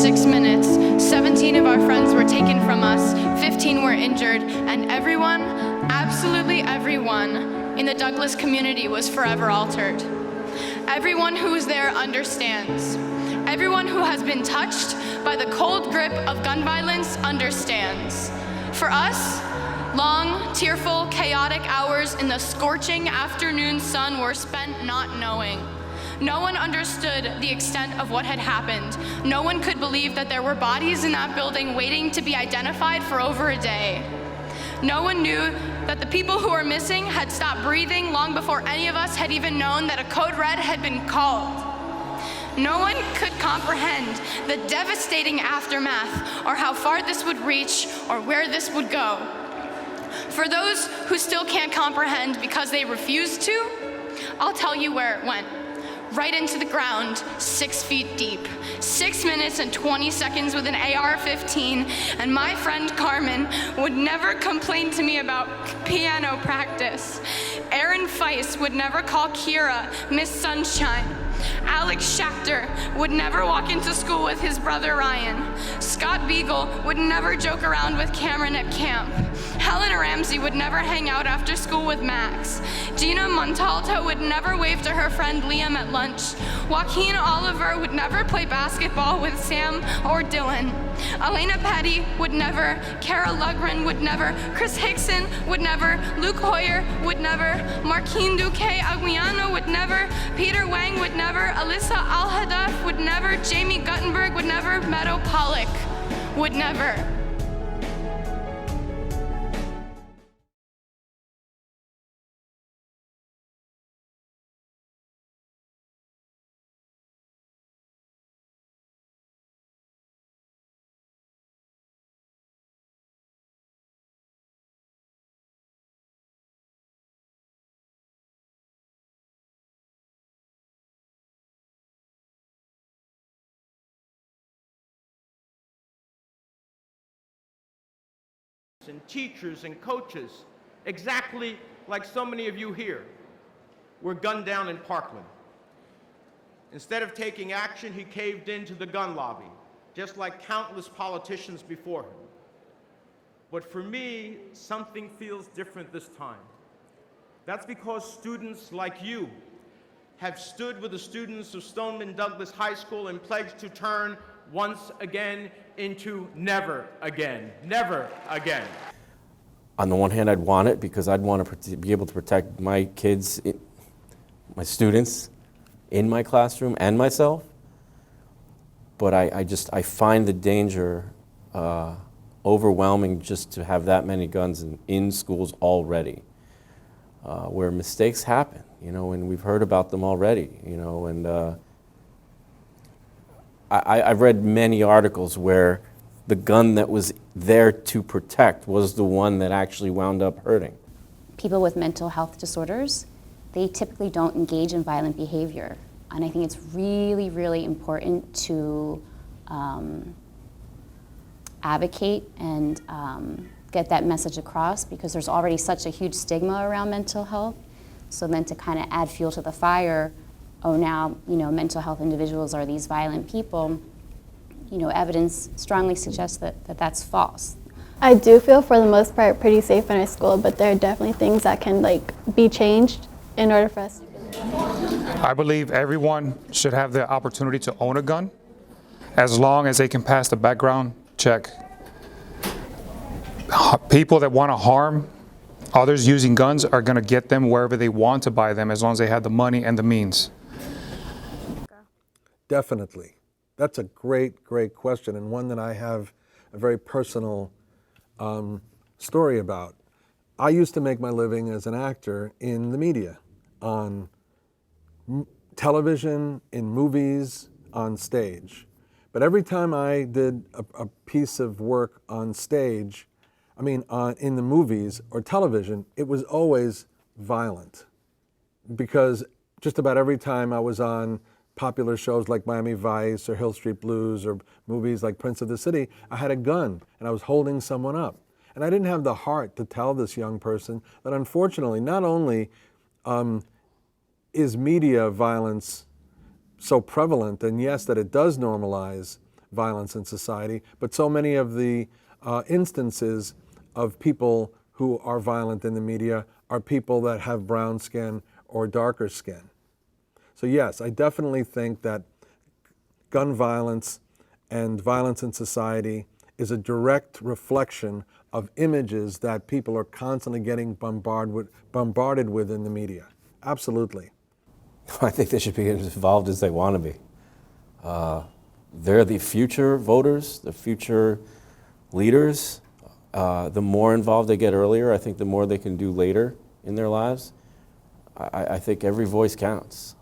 6 minutes, 17 of our friends were taken from us, 15 were injured, and everyone, absolutely everyone, in the Douglas community was forever altered. Everyone who was there understands. Everyone who has been touched by the cold grip of gun violence understands. For us, long, tearful, chaotic hours in the scorching afternoon sun were spent not knowing. No one understood the extent of what had happened. No one could believe that there were bodies in that building waiting to be identified for over a day. No one knew that the people who were missing had stopped breathing long before any of us had even known that a code red had been called. No one could comprehend the devastating aftermath or how far this would reach or where this would go. For those who still can't comprehend because they refuse to, I'll tell you where it went. Right into the ground, 6 feet deep. 6 minutes and 20 seconds with an AR-15, and my friend Carmen would never complain to me about piano practice. Aaron Feist would never call Kira Miss Sunshine. Alex Schachter would never walk into school with his brother Ryan. Scott Beagle would never joke around with Cameron at camp. Helen Ramsey would never hang out after school with Max. Gina Montalto would never wave to her friend Liam at lunch. Joaquin Oliver would never play basketball with Sam or Dylan. Elena Petty would never. Kara Lugren would never. Chris Hickson would never. Luke Hoyer would never. Marquine Duque Aguiano would never. Peter Wang would never. Alyssa Al-Hadaf would never. Jamie Guttenberg would never. Meadow Pollock would never. And teachers and coaches, exactly like so many of you here, were gunned down in Parkland. Instead of taking action, he caved into the gun lobby, just like countless politicians before him. But for me, something feels different this time. That's because students like you have stood with the students of Stoneman Douglas High School and pledged to turn once again into never again, never again. On the one hand, I'd want it because I'd want to be able to protect my kids, my students in my classroom and myself. But I find the danger overwhelming just to have that many guns in schools already, where mistakes happen, and we've heard about them already, and I've read many articles where the gun that was there to protect was the one that actually wound up hurting. People with mental health disorders, they typically don't engage in violent behavior. And I think it's really, really important to advocate and get that message across, because there's already such a huge stigma around mental health. So then to kind of add fuel to the fire, oh, now, mental health individuals are these violent people, evidence strongly suggests that that's false. I do feel for the most part pretty safe in our school, but there are definitely things that can be changed in order for us. I believe everyone should have the opportunity to own a gun as long as they can pass the background check. People that want to harm others using guns are going to get them wherever they want to buy them as long as they have the money and the means. Definitely. That's a great, great question, and one that I have a very personal story about. I used to make my living as an actor in the media, on television, in movies, on stage. But every time I did a piece of work on stage, in the movies or television, it was always violent. Because just about every time I was on popular shows like Miami Vice or Hill Street Blues or movies like Prince of the City, I had a gun and I was holding someone up. And I didn't have the heart to tell this young person that unfortunately, not only is media violence so prevalent, and yes, that it does normalize violence in society, but so many of the instances of people who are violent in the media are people that have brown skin or darker skin. So yes, I definitely think that gun violence and violence in society is a direct reflection of images that people are constantly getting bombarded with in the media. Absolutely. I think they should be as involved as they want to be. They're the future voters, the future leaders. The more involved they get earlier, I think the more they can do later in their lives. I think every voice counts.